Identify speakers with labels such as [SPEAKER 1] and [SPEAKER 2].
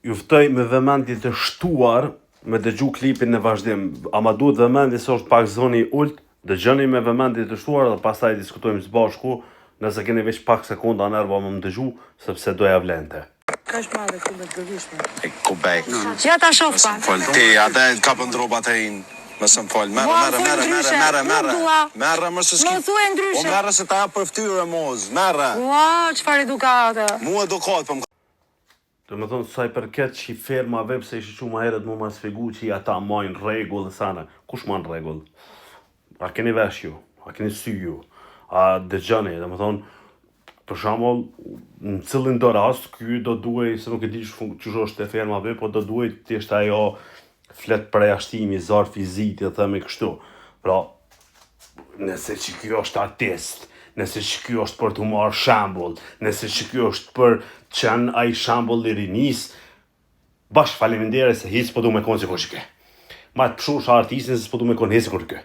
[SPEAKER 1] ju ftoj me vëmendje të shtuar me dëgju klipin në vazhdim. Ama duhet vëmendje se është pak zoni ult, dëgjoni me vëmendje të shtuar dhe pastaj diskutojmë së bashku, nëse keni veç pak sekonda nerva më dëgju, sepse doja vlente.
[SPEAKER 2] Ka shmadhe këllë të gëvishme.
[SPEAKER 3] E ku bek.
[SPEAKER 2] Ja ta shoh pa.
[SPEAKER 3] Ti, ata kapën drobat e inë. Mësë më falë, merë, mësë s'ki...
[SPEAKER 2] Më thuaj ndryshe.
[SPEAKER 3] O merë se ta për ftyrë, moz, merë.
[SPEAKER 2] Ua, qëfar edukate.
[SPEAKER 3] Mu edukat, për më...
[SPEAKER 1] Të më thonë, saj përket që i fermave, pse ishi që ma heret mu ma sfegu që i ata majnë regull dhe sana. Kush majnë regull? A keni vesh ju? A keni sy ju? A dëgjani? Të më thonë, për shembull, në cilin do rast, ky do duhej, se nuk e di që është e fermave, po do duhej të ishte ajo flet për jashtimi, zar fiziti, dhe themi kështu. Pra, nëse që kjo është artist, nëse që kjo është për të marrë shambull, nëse që kjo është për qenë ai shambull i rinis, bash falemindere se hisë po du me konë si kur që ke. Ma të pëshush artistin se s'po du me konë hisë kur ke.